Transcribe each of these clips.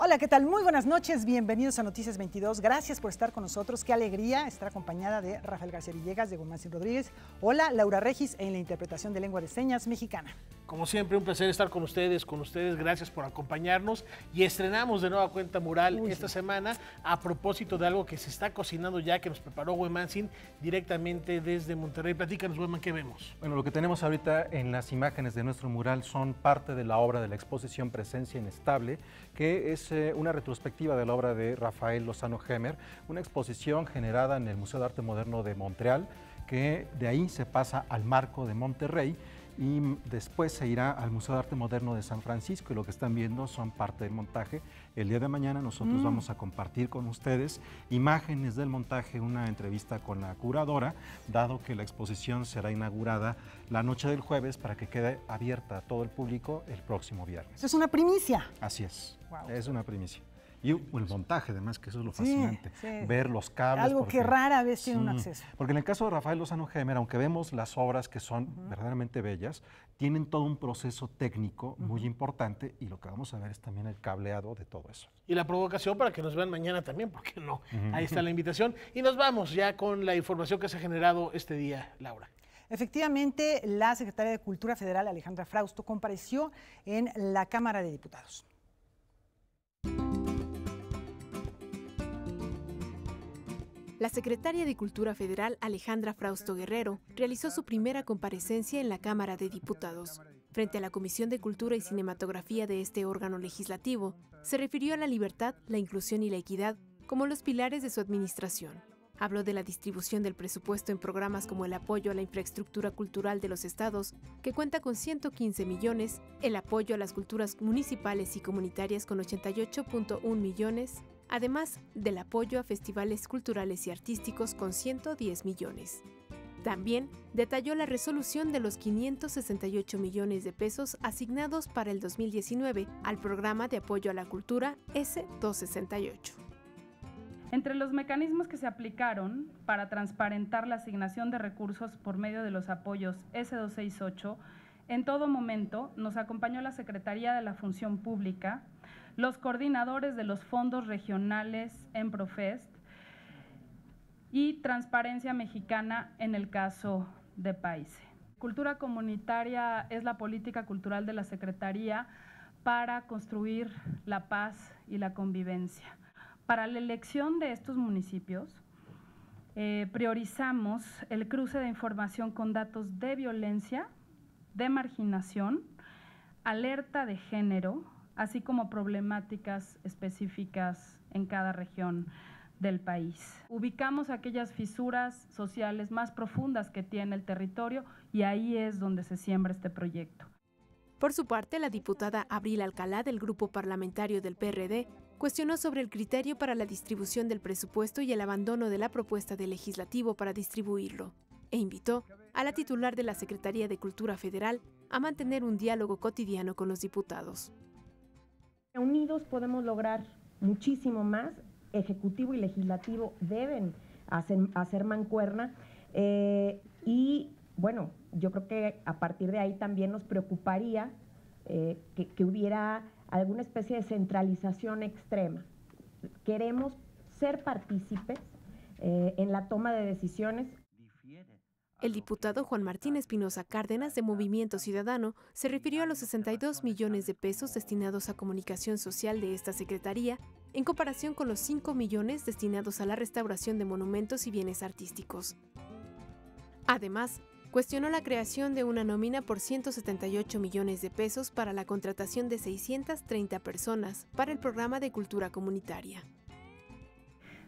Hola, ¿qué tal? Muy buenas noches, bienvenidos a Noticias 22. Gracias por estar con nosotros. Qué alegría estar acompañada de Rafael García Villegas, de Guzmán Rodríguez. Hola, Laura Regis, en la interpretación de lengua de señas mexicana. Como siempre, un placer estar con ustedes. Gracias por acompañarnos. Y estrenamos de nueva cuenta mural esta semana a propósito de algo que se está cocinando ya, que nos preparó Huemansin directamente desde Monterrey. Platícanos, Hueman, ¿qué vemos? Bueno, lo que tenemos ahorita en las imágenes de nuestro mural son parte de la obra de la exposición Presencia Inestable, que es una retrospectiva de la obra de Rafael Lozano Hemer, una exposición generada en el Museo de Arte Moderno de Montreal, que de ahí se pasa al Marco de Monterrey y después se irá al Museo de Arte Moderno de San Francisco, y lo que están viendo son parte del montaje. El día de mañana nosotros vamos a compartir con ustedes imágenes del montaje, una entrevista con la curadora, dado que la exposición será inaugurada la noche del jueves para que quede abierta a todo el público el próximo viernes. Eso es una primicia. Así es, Wow. es una primicia. Y el montaje, además, que eso es lo fascinante, ver los cables. Algo que rara vez tiene un acceso. Porque en el caso de Rafael Lozano Hemer, aunque vemos las obras que son verdaderamente bellas, tienen todo un proceso técnico muy importante, y lo que vamos a ver es también el cableado de todo eso. Y la provocación para que nos vean mañana también, ¿por qué no? Ahí está la invitación. Y nos vamos ya con la información que se ha generado este día, Laura. Efectivamente, la secretaria de Cultura Federal, Alejandra Frausto, compareció en la Cámara de Diputados. La secretaria de Cultura Federal, Alejandra Frausto Guerrero, realizó su primera comparecencia en la Cámara de Diputados. Frente a la Comisión de Cultura y Cinematografía de este órgano legislativo, se refirió a la libertad, la inclusión y la equidad como los pilares de su administración. Habló de la distribución del presupuesto en programas como el apoyo a la infraestructura cultural de los estados, que cuenta con 115 millones, el apoyo a las culturas municipales y comunitarias con 88.1 millones, además del apoyo a festivales culturales y artísticos con 110 millones. También detalló la resolución de los 568 millones de pesos asignados para el 2019 al Programa de Apoyo a la Cultura S268. Entre los mecanismos que se aplicaron para transparentar la asignación de recursos por medio de los apoyos S268, en todo momento nos acompañó la Secretaría de la Función Pública, los coordinadores de los fondos regionales en Profest y Transparencia Mexicana en el caso de PAICE. Cultura comunitaria es la política cultural de la Secretaría para construir la paz y la convivencia. Para la elección de estos municipios, priorizamos el cruce de información con datos de violencia, de marginación, alerta de género, así como problemáticas específicas en cada región del país. Ubicamos aquellas fisuras sociales más profundas que tiene el territorio, y ahí es donde se siembra este proyecto. Por su parte, la diputada Abril Alcalá, del Grupo Parlamentario del PRD, cuestionó sobre el criterio para la distribución del presupuesto y el abandono de la propuesta del legislativo para distribuirlo, e invitó a la titular de la Secretaría de Cultura Federal a mantener un diálogo cotidiano con los diputados. Unidos podemos lograr muchísimo más. Ejecutivo y legislativo deben hacer mancuerna, y bueno, yo creo que a partir de ahí también nos preocuparía que hubiera alguna especie de centralización extrema. Queremos ser partícipes en la toma de decisiones. El diputado Juan Martín Espinosa Cárdenas, de Movimiento Ciudadano, se refirió a los 62 millones de pesos destinados a comunicación social de esta secretaría, en comparación con los 5 millones destinados a la restauración de monumentos y bienes artísticos. Además, cuestionó la creación de una nómina por 178 millones de pesos para la contratación de 630 personas para el programa de cultura comunitaria.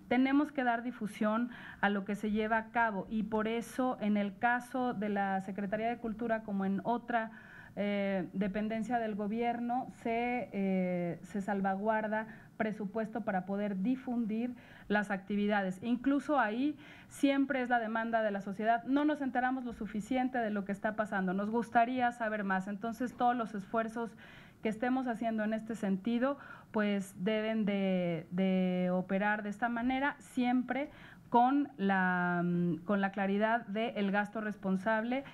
Tenemos que dar difusión a lo que se lleva a cabo, y por eso en el caso de la Secretaría de Cultura, como en otra dependencia del gobierno, se salvaguarda presupuesto para poder difundir las actividades. Incluso ahí siempre es la demanda de la sociedad: no nos enteramos lo suficiente de lo que está pasando, nos gustaría saber más. Entonces todos los esfuerzos que estemos haciendo en este sentido pues deben de operar de esta manera, siempre con la claridad del gasto responsable.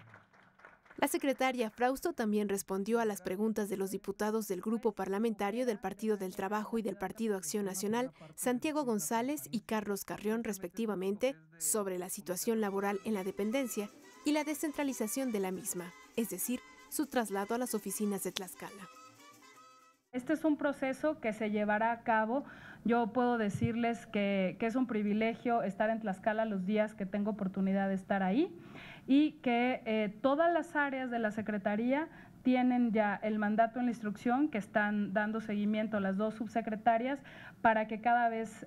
La secretaria Frausto también respondió a las preguntas de los diputados del Grupo Parlamentario del Partido del Trabajo y del Partido Acción Nacional, Santiago González y Carlos Carrión, respectivamente, sobre la situación laboral en la dependencia y la descentralización de la misma, es decir, su traslado a las oficinas de Tlaxcala. Este es un proceso que se llevará a cabo. Yo puedo decirles que es un privilegio estar en Tlaxcala los días que tengo oportunidad de estar ahí y que todas las áreas de la Secretaría tienen ya el mandato en la instrucción, que están dando seguimiento a las dos subsecretarias para que cada vez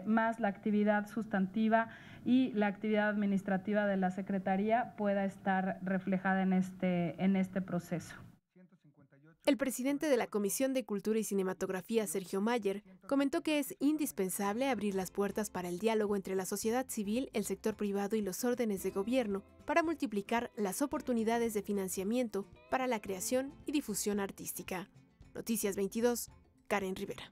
más la actividad sustantiva y la actividad administrativa de la Secretaría pueda estar reflejada en este proceso. El presidente de la Comisión de Cultura y Cinematografía, Sergio Mayer, comentó que es indispensable abrir las puertas para el diálogo entre la sociedad civil, el sector privado y los órdenes de gobierno para multiplicar las oportunidades de financiamiento para la creación y difusión artística. Noticias 22, Karen Rivera.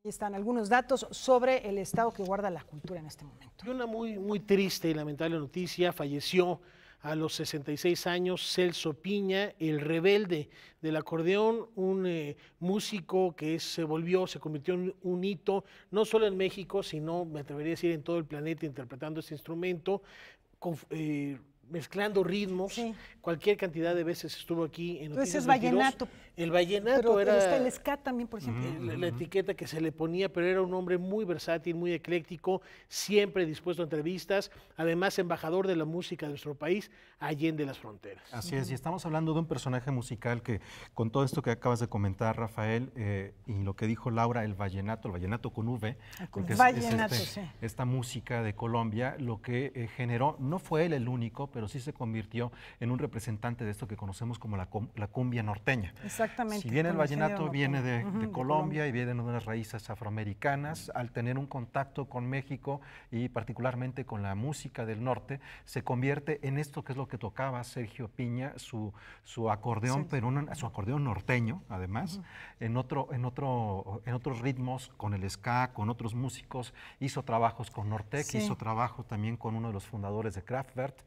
Ahí están algunos datos sobre el estado que guarda la cultura en este momento. Y una muy triste y lamentable noticia: falleció a los 66 años Celso Piña, el rebelde del acordeón, un músico que se convirtió en un hito, no solo en México, sino, me atrevería a decir, en todo el planeta, interpretando este instrumento, mezclando ritmos. Sí. Cualquier cantidad de veces estuvo aquí en Noticias Entonces es vallenato. El vallenato era el ska también, por ejemplo. La etiqueta que se le ponía, pero era un hombre muy versátil, muy ecléctico, siempre dispuesto a entrevistas, además embajador de la música de nuestro país, allende las fronteras. Así es, y estamos hablando de un personaje musical que, con todo esto que acabas de comentar, Rafael, y lo que dijo Laura, el vallenato con V, porque esta música de Colombia, lo que generó, no fue él el único, pero sí se convirtió en un representante de esto que conocemos como la cumbia norteña. Exactamente. Si bien el vallenato viene de Colombia y viene de unas raíces afroamericanas, al tener un contacto con México y particularmente con la música del norte, se convierte en esto que es lo que tocaba Sergio Piña, su acordeón, sí, pero su acordeón norteño, además, en otros ritmos, con el ska, con otros músicos, hizo trabajos con Nortec, sí, hizo trabajo también con uno de los fundadores de Kraftwerk,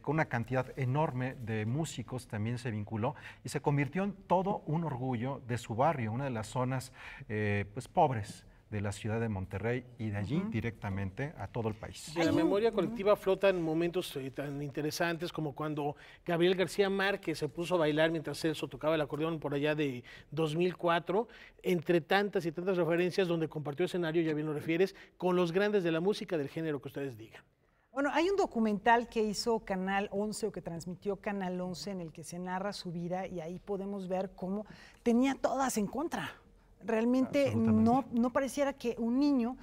con una cantidad enorme de músicos también se vinculó y se convirtió en todo un orgullo de su barrio, una de las zonas pues pobres de la ciudad de Monterrey, y de allí directamente a todo el país. De la memoria colectiva flotan momentos tan interesantes como cuando Gabriel García Márquez se puso a bailar mientras Celso tocaba el acordeón por allá de 2004, entre tantas y tantas referencias donde compartió escenario, ya bien lo refieres, con los grandes de la música del género que ustedes digan. Bueno, hay un documental que hizo Canal 11 o que transmitió Canal 11 en el que se narra su vida y ahí podemos ver cómo tenía todas en contra. Realmente no pareciera que un niño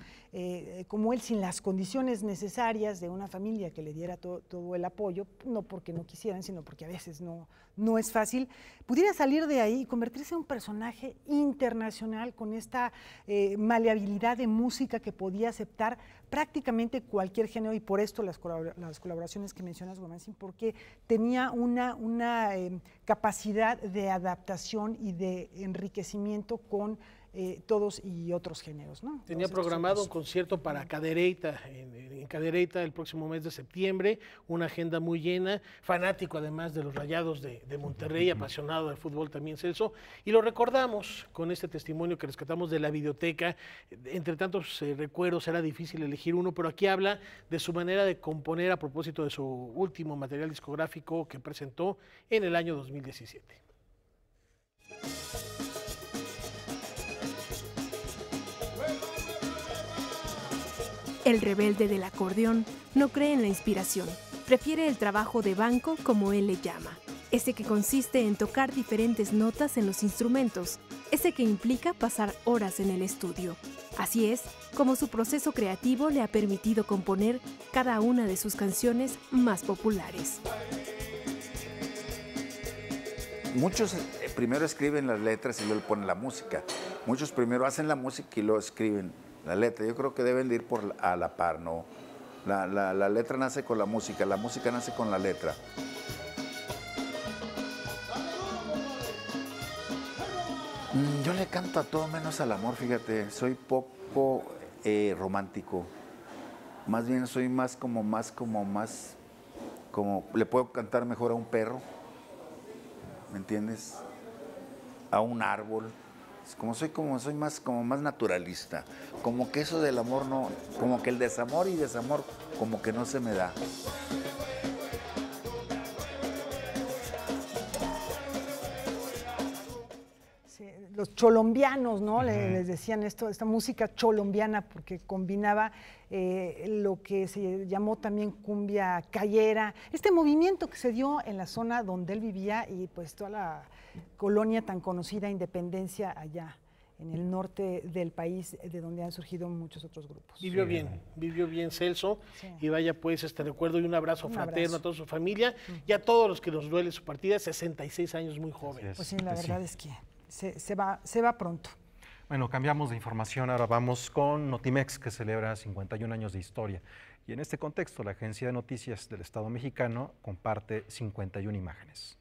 como él, sin las condiciones necesarias de una familia que le diera todo el apoyo, no porque no quisieran, sino porque a veces no es fácil, pudiera salir de ahí y convertirse en un personaje internacional con esta maleabilidad de música que podía aceptar prácticamente cualquier género, y por esto las colaboraciones que mencionas, Guamansin, porque tenía una capacidad de adaptación y de enriquecimiento con todos y otros géneros, ¿no? Tenía programado un concierto para Cadereyta, en Cadereyta el próximo mes de septiembre, una agenda muy llena, fanático además de los Rayados de Monterrey, apasionado del fútbol también, Celso, y lo recordamos con este testimonio que rescatamos de la videoteca. Entre tantos recuerdos era difícil elegir uno, pero aquí habla de su manera de componer a propósito de su último material discográfico que presentó en el año 2017. El rebelde del acordeón no cree en la inspiración, prefiere el trabajo de banco, como él le llama, ese que consiste en tocar diferentes notas en los instrumentos, ese que implica pasar horas en el estudio. Así es como su proceso creativo le ha permitido componer cada una de sus canciones más populares. Muchos primero escriben las letras y luego le ponen la música. Muchos primero hacen la música y luego escriben la letra. Yo creo que deben de ir a la par, ¿no? La letra nace con la música nace con la letra. Yo le canto a todo menos al amor, fíjate. Soy poco romántico. Más bien soy como le puedo cantar mejor a un perro, ¿me entiendes? A un árbol. Soy más naturalista. Como que eso del amor no, como que el desamor como que no se me da. Los cholombianos, ¿no? Les decían esta música cholombiana porque combinaba lo que se llamó también cumbia callera, este movimiento que se dio en la zona donde él vivía y pues toda la colonia tan conocida, Independencia, allá en el norte del país, de donde han surgido muchos otros grupos. Vivió bien Celso, y vaya pues este recuerdo y un abrazo fraterno a toda su familia y a todos los que nos duele su partida, 66 años, muy joven. Pues sí, la verdad es que se va pronto. Bueno, cambiamos de información, ahora vamos con Notimex, que celebra 51 años de historia. Y en este contexto, la Agencia de Noticias del Estado mexicano comparte 51 imágenes.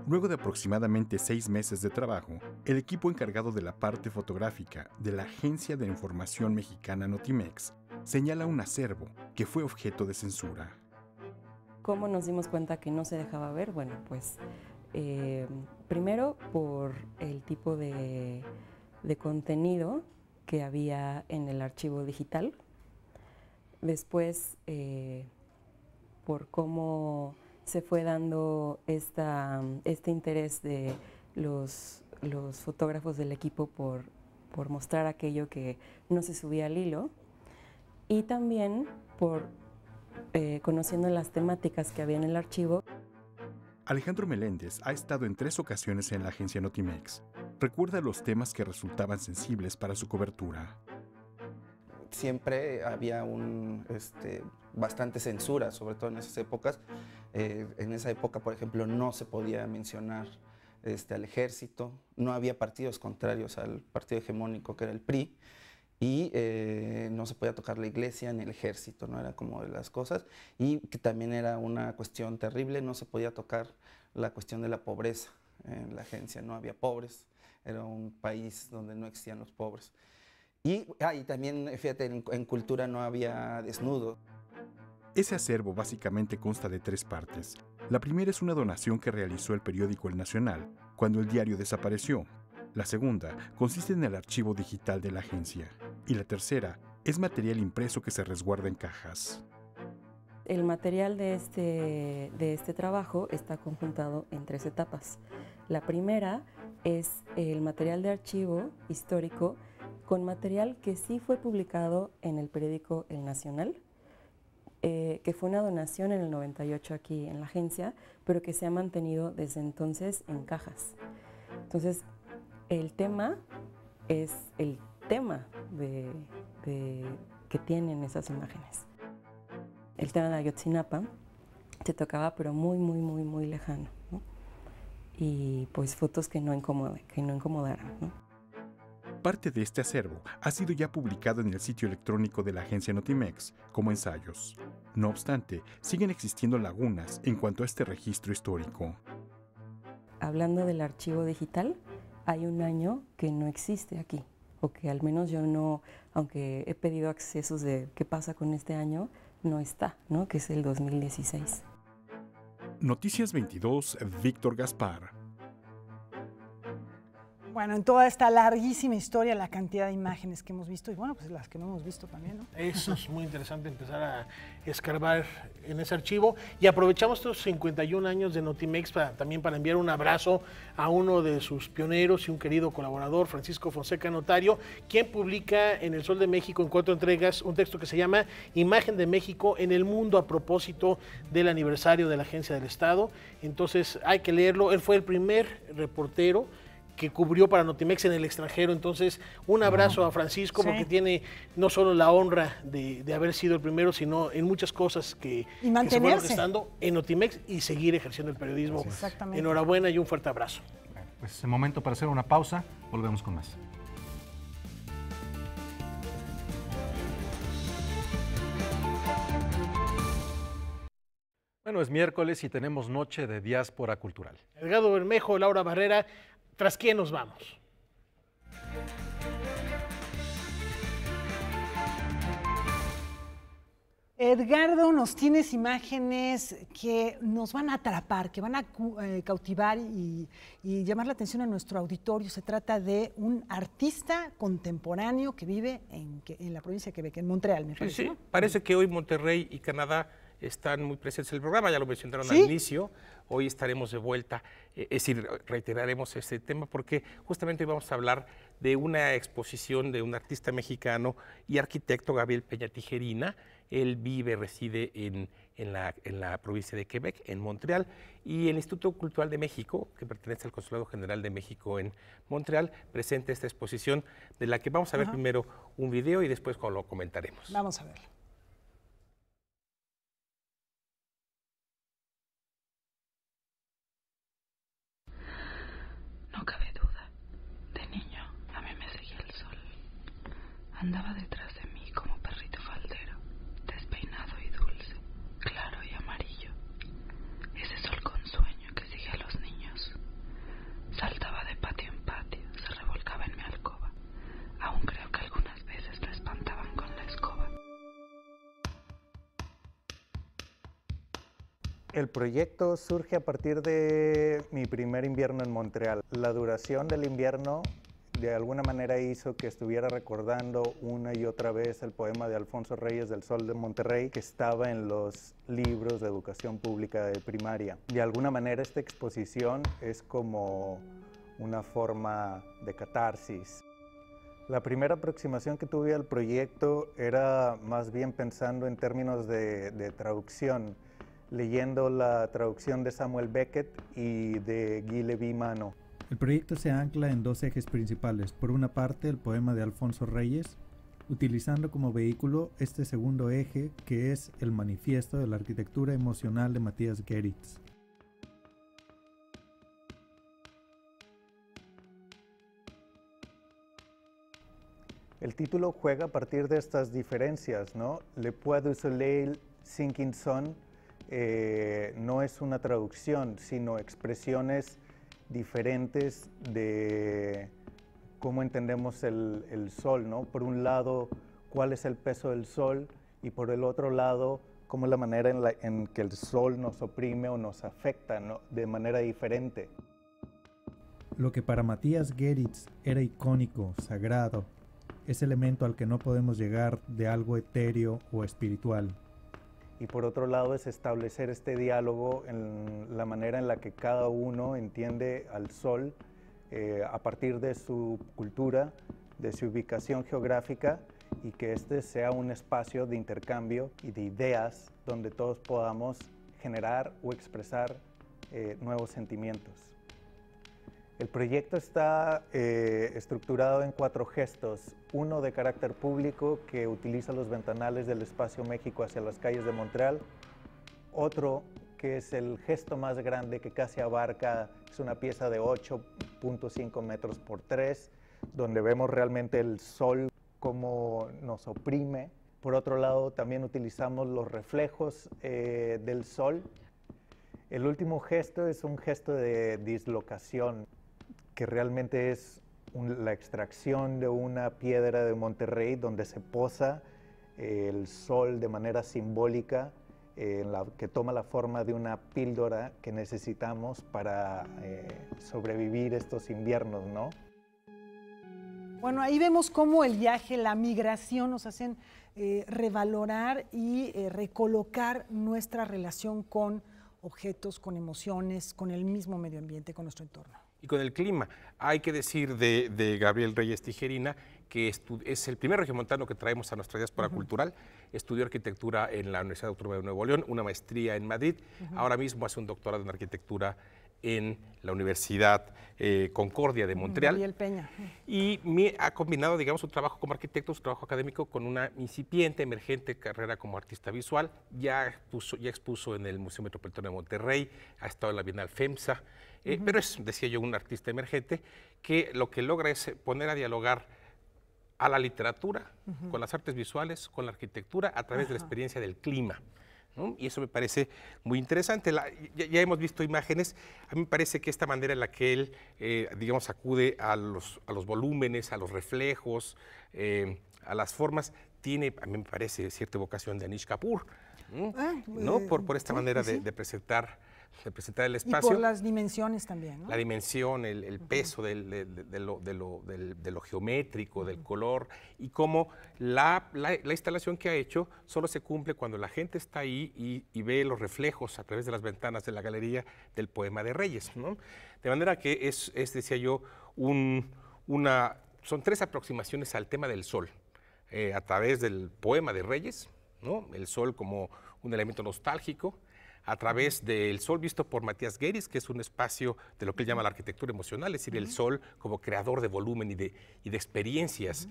Luego de aproximadamente 6 meses de trabajo, el equipo encargado de la parte fotográfica de la Agencia de Información Mexicana Notimex señala un acervo que fue objeto de censura. ¿Cómo nos dimos cuenta que no se dejaba ver? Bueno, pues primero por el tipo de contenido que había en el archivo digital, después por cómo se fue dando este interés de los fotógrafos del equipo por mostrar aquello que no se subía al hilo, y también por conociendo las temáticas que había en el archivo. Alejandro Meléndez ha estado en 3 ocasiones en la agencia Notimex. Recuerda los temas que resultaban sensibles para su cobertura. Siempre había bastante censura, sobre todo en esas épocas. En esa época, por ejemplo, no se podía mencionar al ejército, no había partidos contrarios al partido hegemónico que era el PRI, y no se podía tocar la iglesia ni el ejército, no era como de las cosas, y que también era una cuestión terrible, no se podía tocar la cuestión de la pobreza. En la agencia no había pobres, era un país donde no existían los pobres. Y también, fíjate, en cultura no había desnudo. Ese acervo básicamente consta de 3 partes. La primera es una donación que realizó el periódico El Nacional cuando el diario desapareció. La segunda consiste en el archivo digital de la agencia. Y la tercera es material impreso que se resguarda en cajas. El material de este trabajo está conjuntado en 3 etapas. La primera es el material de archivo histórico con material que sí fue publicado en el periódico El Nacional, que fue una donación en el 98 aquí en la agencia, pero que se ha mantenido desde entonces en cajas. Entonces, el tema es el tema que tienen esas imágenes. El tema de Ayotzinapa se tocaba, pero muy lejano, ¿no? Y pues fotos que no incomodaran, ¿no? Parte de este acervo ha sido ya publicado en el sitio electrónico de la agencia Notimex como ensayos. No obstante, siguen existiendo lagunas en cuanto a este registro histórico. Hablando del archivo digital, hay un año que no existe aquí, o que al menos yo no, aunque he pedido accesos de qué pasa con este año, no está, ¿no? Que es el 2016. Noticias 22, Víctor Gaspar. Bueno, en toda esta larguísima historia, la cantidad de imágenes que hemos visto y bueno, pues las que no hemos visto también, ¿no? Eso es muy interesante, empezar a escarbar en ese archivo, y aprovechamos estos 51 años de Notimex también para enviar un abrazo a uno de sus pioneros y un querido colaborador, Francisco Fonseca Notario, quien publica en El Sol de México en 4 entregas un texto que se llama Imagen de México en el mundo, a propósito del aniversario de la Agencia del Estado. Entonces hay que leerlo. Él fue el primer reportero que cubrió para Notimex en el extranjero. Entonces, un abrazo a Francisco, porque tiene no solo la honra de haber sido el primero, sino en muchas cosas que se fueron gestando en Notimex y seguir ejerciendo el periodismo. Exactamente. Enhorabuena y un fuerte abrazo. Pues es el momento para hacer una pausa, volvemos con más. Bueno, es miércoles y tenemos Noche de Diáspora Cultural. Edgardo Bermejo, Laura Barrera, ¿tras quién nos vamos? Edgardo, nos tienes imágenes que nos van a atrapar, que van a cautivar y llamar la atención a nuestro auditorio. Se trata de un artista contemporáneo que vive en la provincia de Quebec, en Montreal, me parece. Sí, ¿no? Parece que hoy Monterrey y Canadá están muy presentes en el programa, ya lo mencionaron al inicio. Hoy estaremos de vuelta, es decir, reiteraremos este tema porque justamente hoy vamos a hablar de una exposición de un artista mexicano y arquitecto, Gabriel Peña Tijerina. Él reside en la provincia de Quebec, en Montreal, y el Instituto Cultural de México, que pertenece al Consulado General de México en Montreal, presenta esta exposición de la que vamos a ver primero un video y después lo comentaremos. Vamos a verlo. No cabe duda, de niño a mí me seguía el sol. Andaba detrás de mí como perrito faldero, despeinado y dulce, claro y amarillo. Ese sol con sueño que sigue a los niños. Saltaba de patio en patio, se revolcaba en mi alcoba. Aún creo que algunas veces lo espantaban con la escoba. El proyecto surge a partir de mi primer invierno en Montreal. La duración del invierno de alguna manera hizo que estuviera recordando una y otra vez el poema de Alfonso Reyes del Sol de Monterrey, que estaba en los libros de educación pública de primaria. De alguna manera esta exposición es como una forma de catarsis. La primera aproximación que tuve al proyecto era más bien pensando en términos de traducción, leyendo la traducción de Samuel Beckett y de Guy Lévy-Mano. El proyecto se ancla en dos ejes principales. Por una parte, el poema de Alfonso Reyes, utilizando como vehículo este segundo eje, que es el manifiesto de la arquitectura emocional de Matías Geritz. El título juega a partir de estas diferencias, ¿no? Le Poids du Soleil, Sinking Sun, no es una traducción, sino expresiones diferentes de cómo entendemos el sol, ¿no? Por un lado, cuál es el peso del sol, y por el otro lado, cómo es la manera en que el sol nos oprime o nos afecta, ¿no? De manera diferente. Lo que para Matías Geritz era icónico, sagrado, es elemento al que no podemos llegar de algo etéreo o espiritual. Y por otro lado es establecer este diálogo en la manera en la que cada uno entiende al sol a partir de su cultura, de su ubicación geográfica, y que este sea un espacio de intercambio y de ideas donde todos podamos generar o expresar nuevos sentimientos. El proyecto está estructurado en 4 gestos. Uno de carácter público, que utiliza los ventanales del Espacio México hacia las calles de Montreal. Otro, que es el gesto más grande, que casi abarca, es una pieza de 8.5 metros por 3, donde vemos realmente el sol como nos oprime. Por otro lado, también utilizamos los reflejos del sol. El último gesto es un gesto de dislocación, que realmente es la extracción de una piedra de Monterrey donde se posa el sol de manera simbólica, que toma la forma de una píldora que necesitamos para sobrevivir estos inviernos, ¿no? Bueno, ahí vemos cómo el viaje, la migración nos hacen revalorar y recolocar nuestra relación con objetos, con emociones, con el mismo medio ambiente, con nuestro entorno. Y con el clima. Hay que decir de Gabriel Reyes Tijerina que es el primer regiomontano que traemos a nuestra diáspora cultural. Estudió arquitectura en la Universidad Autónoma de Nuevo León, una maestría en Madrid. Ahora mismo hace un doctorado en arquitectura en la Universidad Concordia de Montreal. Gabriel Peña. Y ha combinado, digamos, su trabajo como arquitecto, su trabajo académico, con una incipiente, emergente carrera como artista visual. Ya expuso en el Museo Metropolitano de Monterrey, ha estado en la Bienal FEMSA, pero es, decía yo, un artista emergente que lo que logra es poner a dialogar a la literatura, con las artes visuales, con la arquitectura, a través de la experiencia del clima, ¿no? Y eso me parece muy interesante. Ya hemos visto imágenes. A mí me parece que esta manera en la que él, digamos, acude a los volúmenes, a los reflejos, a las formas, tiene, a mí me parece, cierta evocación de Anish Kapoor, ¿no? Por esta manera de presentar el espacio. Y por las dimensiones también, ¿no? La dimensión, el peso de lo geométrico, del color, y cómo la instalación que ha hecho solo se cumple cuando la gente está ahí y ve los reflejos a través de las ventanas de la galería del poema de Reyes, ¿no? De manera que decía yo, son 3 aproximaciones al tema del sol, a través del poema de Reyes, ¿no? El sol como un elemento nostálgico, a través del sol visto por Matías Gueris, que es un espacio de lo que él llama la arquitectura emocional, es decir, el sol como creador de volumen y de experiencias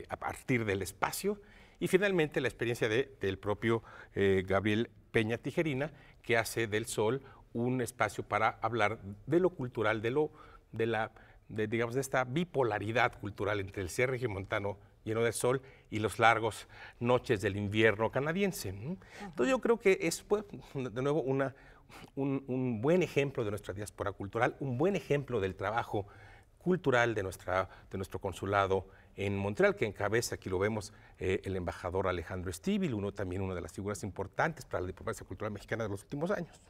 a partir del espacio, y finalmente la experiencia del propio Gabriel Peña Tijerina, que hace del sol un espacio para hablar de lo cultural, digamos, de esta bipolaridad cultural entre el cierre regiomontano lleno de sol y los largos noches del invierno canadiense. Entonces yo creo que es, pues, de nuevo un buen ejemplo de nuestra diáspora cultural, un buen ejemplo del trabajo cultural de nuestro consulado en Montreal, que encabeza, aquí lo vemos, el embajador Alejandro Estíbil, también una de las figuras importantes para la diplomacia cultural mexicana de los últimos años.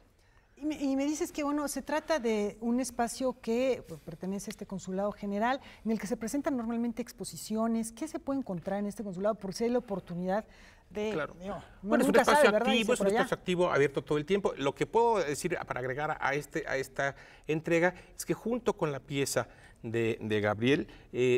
Y me dices que, bueno, se trata de un espacio que pertenece a este consulado general, en el que se presentan normalmente exposiciones. ¿Qué se puede encontrar en este consulado por si hay la oportunidad de... Claro. Bueno, es un espacio activo, es un espacio activo, abierto todo el tiempo. Lo que puedo decir para agregar a esta entrega es que junto con la pieza de Gabriel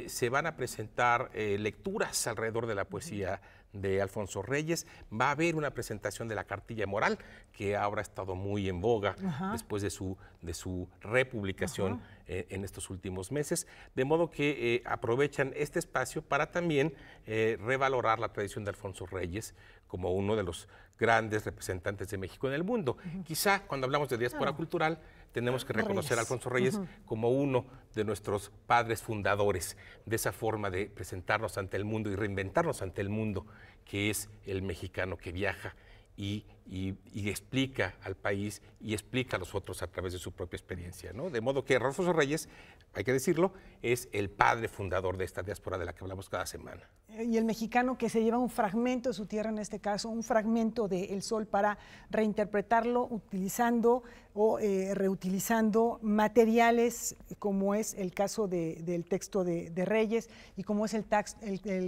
se van a presentar lecturas alrededor de la poesía de Alfonso Reyes. Va a haber una presentación de la cartilla moral, que ahora ha estado muy en boga después de su republicación en estos últimos meses, de modo que aprovechan este espacio para también revalorar la tradición de Alfonso Reyes como uno de los grandes representantes de México en el mundo. Quizá cuando hablamos de diáspora cultural tenemos que reconocer a Alfonso Reyes como uno de nuestros padres fundadores de esa forma de presentarnos ante el mundo y reinventarnos ante el mundo, que es el mexicano que viaja y explica al país y explica a los otros a través de su propia experiencia, ¿no? De modo que Alfonso Reyes, hay que decirlo, es el padre fundador de esta diáspora de la que hablamos cada semana. Y el mexicano que se lleva un fragmento de su tierra, en este caso, un fragmento de El Sol, para reinterpretarlo utilizando o reutilizando materiales, como es el caso del texto de Reyes y como es el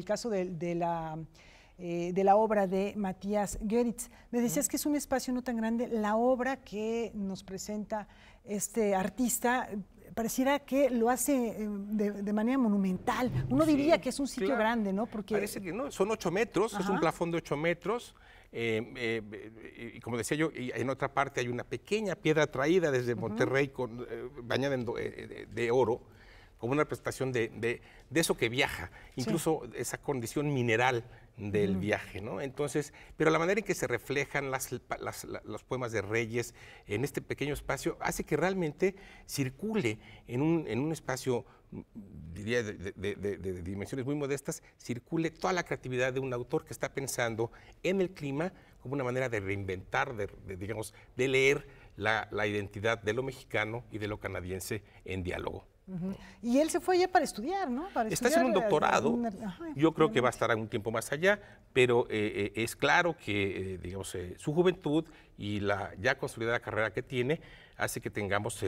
caso de la obra de Matías Gueris. Me decías que es un espacio no tan grande. La obra que nos presenta este artista pareciera que lo hace de manera monumental. Uno diría que es un sitio grande, ¿no? Porque parece que no, son 8 metros, es un plafón de 8 metros. Y como decía yo, en otra parte hay una pequeña piedra traída desde Monterrey, bañada de oro, como una representación de eso que viaja, incluso esa condición mineral del viaje, ¿no? Entonces, pero la manera en que se reflejan los poemas de Reyes en este pequeño espacio hace que realmente circule en un espacio, diría, de dimensiones muy modestas, circule toda la creatividad de un autor que está pensando en el clima como una manera de reinventar, digamos, de leer la identidad de lo mexicano y de lo canadiense en diálogo. Y él se fue allá para estudiar, ¿no? Está haciendo un doctorado. Yo creo que va a estar un tiempo más allá, pero es claro que digamos, su juventud y la ya consolidada carrera que tiene hace que tengamos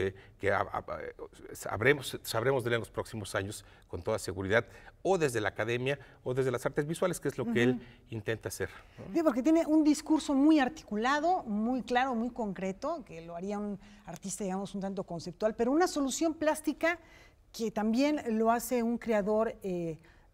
sabremos de él en los próximos años con toda seguridad, o desde la academia o desde las artes visuales, que es lo que él intenta hacer, ¿no? Sí, porque tiene un discurso muy articulado, muy claro, muy concreto, que lo haría un artista, digamos, un tanto conceptual, pero una solución plástica que también lo hace un creador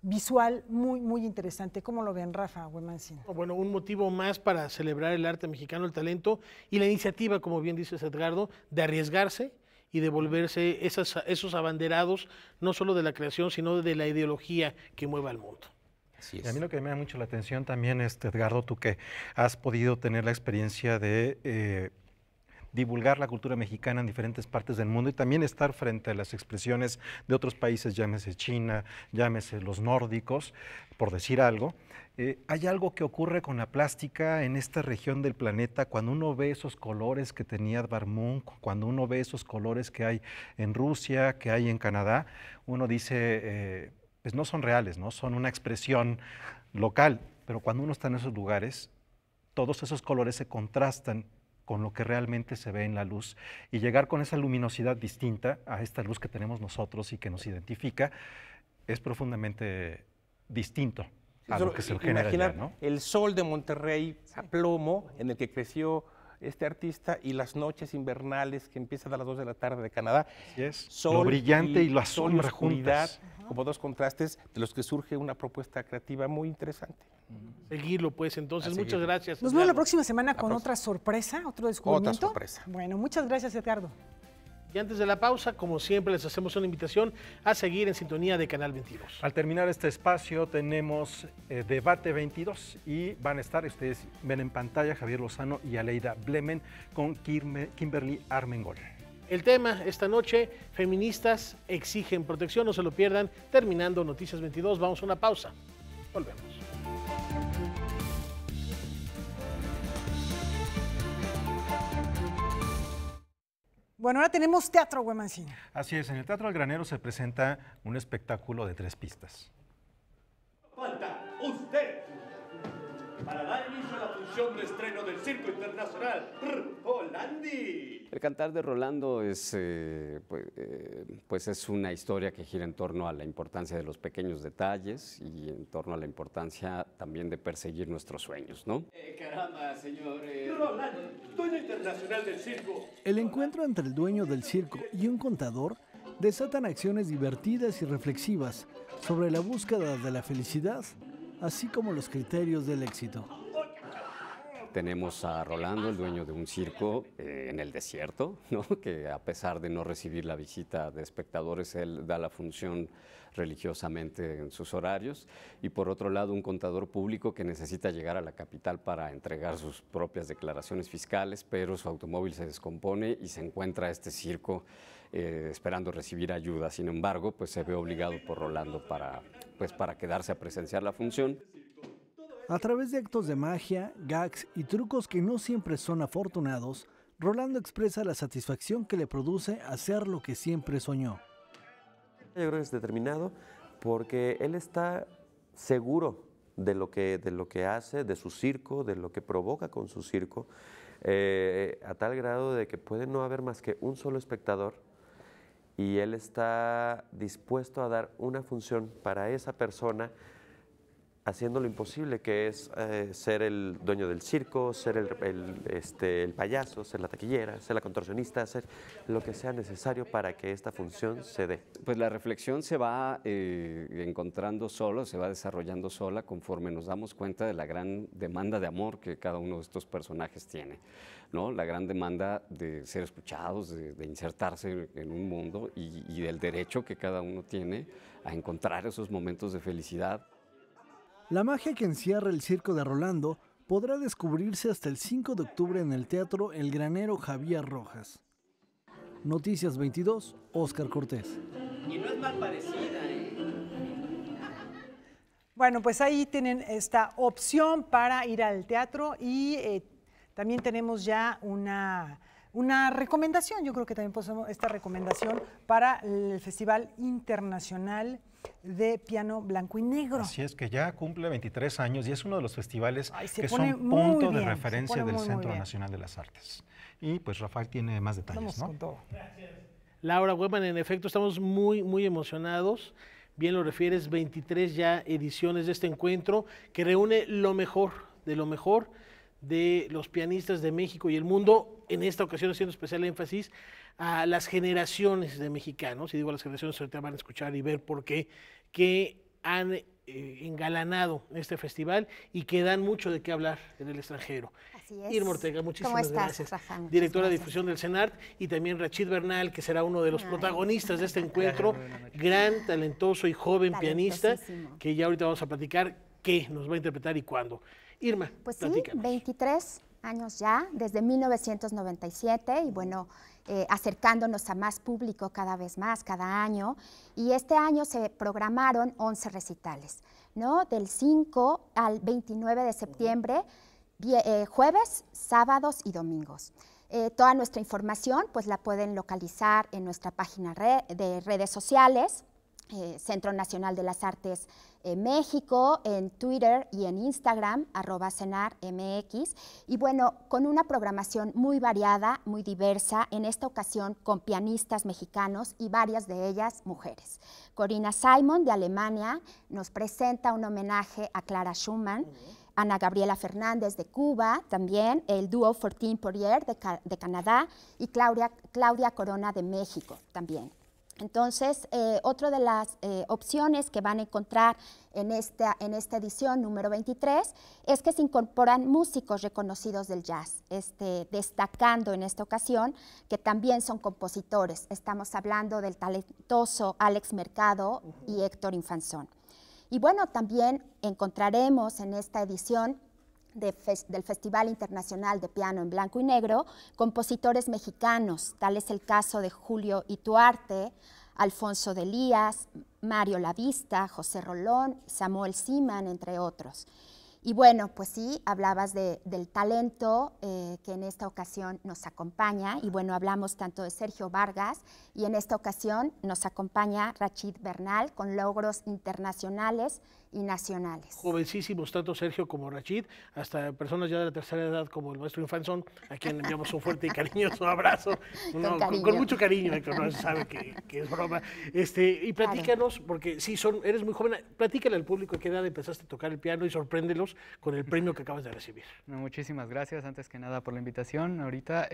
visual muy, muy interesante. ¿Cómo lo ven, Rafa Huemansin? Bueno, un motivo más para celebrar el arte mexicano, el talento y la iniciativa, como bien dices, Edgardo, de arriesgarse y de volverse esos abanderados, no solo de la creación, sino de la ideología que mueve al mundo. Así es. Y a mí lo que me da mucho la atención también, Edgardo, tú que has podido tener la experiencia de divulgar la cultura mexicana en diferentes partes del mundo y también estar frente a las expresiones de otros países, llámese China, llámese los nórdicos, por decir algo. Hay algo que ocurre con la plástica en esta región del planeta cuando uno ve esos colores que tenía Edvard Munch, cuando uno ve esos colores que hay en Rusia, que hay en Canadá, uno dice, pues no son reales, ¿no? Son una expresión local, pero cuando uno está en esos lugares, todos esos colores se contrastan con lo que realmente se ve en la luz, y llegar con esa luminosidad distinta a esta luz que tenemos nosotros y que nos identifica es profundamente distinto a lo que se genera allá, ¿no? El sol de Monterrey a plomo en el que creció este artista, y las noches invernales que empiezan a las 2 de la tarde de Canadá. Así es, sol lo brillante y la sombra oscuridad, como dos contrastes de los que surge una propuesta creativa muy interesante. Seguirlo, pues, entonces, muchas gracias. Nos vemos la próxima semana con otra sorpresa, otro descubrimiento. Otra sorpresa. Bueno, muchas gracias, Edgardo. Y antes de la pausa, como siempre, les hacemos una invitación a seguir en sintonía de Canal 22. Al terminar este espacio tenemos Debate 22 y van a estar, ustedes ven en pantalla, Javier Lozano y Aleida Blemen con Kimberly Armengol. El tema esta noche, feministas exigen protección, no se lo pierdan. Terminando Noticias 22, vamos a una pausa. Volvemos. Bueno, ahora tenemos teatro, Güe Mancín. Así es, en el Teatro del Granero se presenta un espectáculo de 3 pistas. Falta usted para dar inicio a la función de estreno del Circo Internacional Rolandi. El cantar de Rolando es, pues es una historia que gira en torno a la importancia de los pequeños detalles y en torno a la importancia también de perseguir nuestros sueños, ¿no? Caramba, señor. Rolando, dueño internacional del circo. El encuentro entre el dueño del circo y un contador desatan acciones divertidas y reflexivas sobre la búsqueda de la felicidad, así como los criterios del éxito. Tenemos a Rolando, el dueño de un circo en el desierto, ¿no? Que a pesar de no recibir la visita de espectadores, él da la función religiosamente en sus horarios. Y por otro lado, un contador público que necesita llegar a la capital para entregar sus propias declaraciones fiscales, pero su automóvil se descompone y se encuentra este circo esperando recibir ayuda. Sin embargo, pues se ve obligado por Rolando para quedarse a presenciar la función. A través de actos de magia, gags y trucos que no siempre son afortunados, Rolando expresa la satisfacción que le produce hacer lo que siempre soñó. Yo creo que es determinado porque él está seguro de lo que hace, de su circo, de lo que provoca con su circo, a tal grado de que puede no haber más que un solo espectador y él está dispuesto a dar una función para esa persona, haciendo lo imposible, que es ser el dueño del circo, ser el payaso, ser la taquillera, ser la contorsionista, hacer lo que sea necesario para que esta función se dé. Pues la reflexión se va encontrando solo, se va desarrollando sola conforme nos damos cuenta de la gran demanda de amor que cada uno de estos personajes tiene, ¿no? La gran demanda de ser escuchados, de insertarse en un mundo y del derecho que cada uno tiene a encontrar esos momentos de felicidad. La magia que encierra el circo de Rolando podrá descubrirse hasta el 5 de octubre en el Teatro El Granero Javier Rojas. Noticias 22, Óscar Cortés. Y no es mal parecida, Bueno, pues ahí tienen esta opción para ir al teatro y también tenemos ya una recomendación. Yo creo que también posemos esta recomendación para el Festival Internacional de Piano Blanco y Negro. Así es, que ya cumple 23 años y es uno de los festivales que pone son punto de bien, referencia del muy Centro bien. Nacional de las Artes. Y pues Rafael tiene más detalles, Vamos ¿no? con todo. Laura Webman, en efecto, estamos muy emocionados. Bien lo refieres, 23 ya ediciones de este encuentro que reúne lo mejor de los pianistas de México y el mundo, en esta ocasión haciendo especial énfasis a las generaciones de mexicanos, y digo las generaciones, ahorita van a escuchar y ver por qué, que han engalanado este festival y que dan mucho de qué hablar en el extranjero. Así es. Irma Ortega, muchísimas ¿Cómo estás, gracias. Rafa? Muchas Directora de gracias. difusión del CENART, y también Rachid Bernal, que será uno de los protagonistas de este encuentro, gran, talentoso y joven pianista, que ya ahorita vamos a platicar qué nos va a interpretar y cuándo. Irma, Pues sí, platícanos. 23 años ya, desde 1997, y bueno, acercándonos a más público cada vez más, cada año. Y este año se programaron 11 recitales, ¿no? Del 5 al 29 de septiembre, jueves, sábados y domingos. Toda nuestra información pues la pueden localizar en nuestra página de redes sociales. Centro Nacional de las Artes México, en Twitter y en Instagram, @cenarmx. Y bueno, con una programación muy variada, muy diversa, en esta ocasión con pianistas mexicanos y varias de ellas mujeres. Corinna Simon, de Alemania, nos presenta un homenaje a Clara Schumann. Ana Gabriela Fernández, de Cuba, también el dúo Fortin Poirier, de Canadá, y Claudia Corona, de México, también. Entonces, otra de las opciones que van a encontrar en esta edición número 23 es que se incorporan músicos reconocidos del jazz, destacando en esta ocasión que también son compositores. Estamos hablando del talentoso Alex Mercado y Héctor Infanzón. Y bueno, también encontraremos en esta edición del Festival Internacional de Piano en Blanco y Negro, compositores mexicanos, tal es el caso de Julio Ituarte, Alfonso de Elías, Mario Lavista, José Rolón, Samuel Siman, entre otros. Y bueno, pues sí, hablabas del talento que en esta ocasión nos acompaña, y bueno, hablamos tanto de Sergio Vargas, y en esta ocasión nos acompaña Rachid Bernal, con logros internacionales y nacionales. Jovencísimos, tanto Sergio como Rachid, hasta personas ya de la tercera edad como el maestro Infanzón, a quien enviamos un fuerte y cariñoso abrazo, con mucho cariño, Héctor, no se sabe que es broma. Y platícanos, porque sí, eres muy joven, platícale al público a qué edad empezaste a tocar el piano y sorpréndelos con el premio que acabas de recibir. Muchísimas gracias, antes que nada, por la invitación. Ahorita,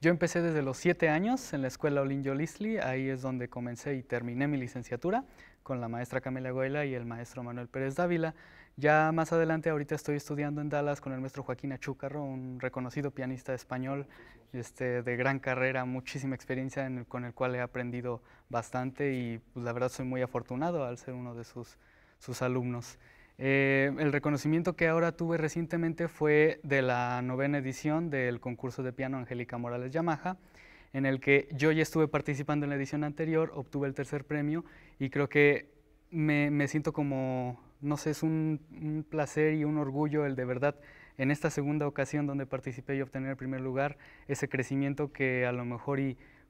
yo empecé desde los 7 años en la escuela Olinjo Lisli, ahí es donde comencé y terminé mi licenciatura, con la maestra Camila Goela y el maestro Manuel Pérez Dávila. Ya más adelante, ahorita estoy estudiando en Dallas con el maestro Joaquín Achúcarro, un reconocido pianista español de gran carrera, muchísima experiencia, con el cual he aprendido bastante y pues, la verdad soy muy afortunado al ser uno de sus alumnos. El reconocimiento que ahora tuve recientemente fue de la 9ª edición del concurso de piano Angélica Morales Yamaha, en el que yo ya estuve participando en la edición anterior, obtuve el 3er premio y creo que me siento como, no sé, es un placer y un orgullo el de verdad en esta segunda ocasión donde participé y obtener el primer lugar, ese crecimiento que a lo mejor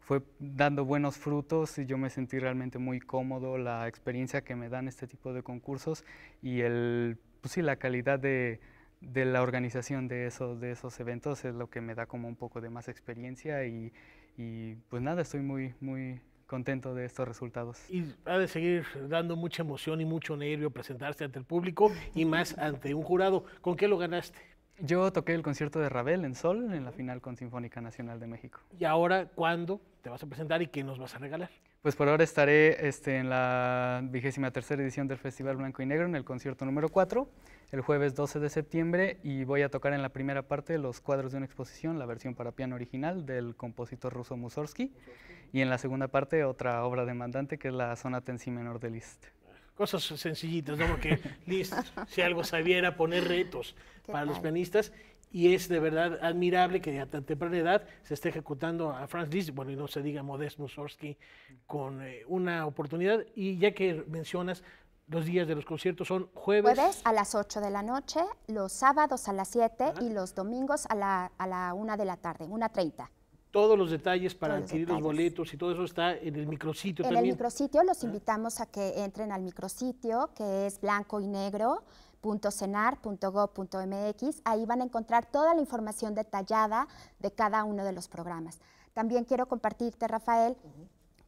fue dando buenos frutos y yo me sentí realmente muy cómodo, la experiencia que me dan este tipo de concursos y pues sí, la calidad de la organización de esos eventos es lo que me da como un poco de más experiencia y pues nada, estoy muy, muy contento de estos resultados. Y ha de seguir dando mucha emoción y mucho nervio presentarse ante el público y más ante un jurado. ¿Con qué lo ganaste? Yo toqué el concierto de Ravel en Sol, en la final con Sinfónica Nacional de México. ¿Y ahora cuándo te vas a presentar y qué nos vas a regalar? Pues por ahora estaré en la 23ª edición del Festival Blanco y Negro, en el concierto número 4, el jueves 12 de septiembre, y voy a tocar en la primera parte los cuadros de una exposición, la versión para piano original del compositor ruso Mussorgsky, y en la segunda parte otra obra demandante que es la Sonata en Si menor de Liszt. Cosas sencillitas, ¿no? Porque Liszt, si algo sabiera, poner retos para los pianistas, y es de verdad admirable que a tan temprana edad se esté ejecutando a Franz Liszt, bueno, y no se diga Modest Mussorgsky, con una oportunidad. Y ya que mencionas, los días de los conciertos son jueves a las 8 de la noche, los sábados a las 7 y los domingos a la 1 de la tarde, 1:30. Todos los detalles para adquirir los boletos y todo eso está en el micrositio también. En el micrositio los invitamos a que entren al micrositio, que es blancoynegro.cenar.gov.mx. Ahí van a encontrar toda la información detallada de cada uno de los programas. También quiero compartirte, Rafael,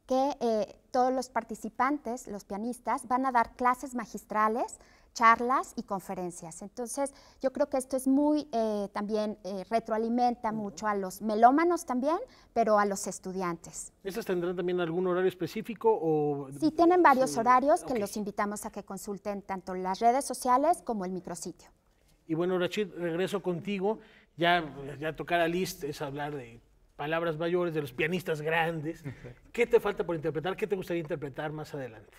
que todos los participantes, los pianistas, van a dar clases magistrales, charlas y conferencias. Entonces, yo creo que esto es muy, también retroalimenta mucho a los melómanos también, pero a los estudiantes. ¿Estas tendrán también algún horario específico? O... Sí, tienen varios horarios que los invitamos a que consulten tanto las redes sociales como el micrositio. Y bueno, Rachid, regreso contigo. Ya tocar a Liszt es hablar de palabras mayores, de los pianistas grandes. ¿Qué te falta por interpretar? ¿Qué te gustaría interpretar más adelante?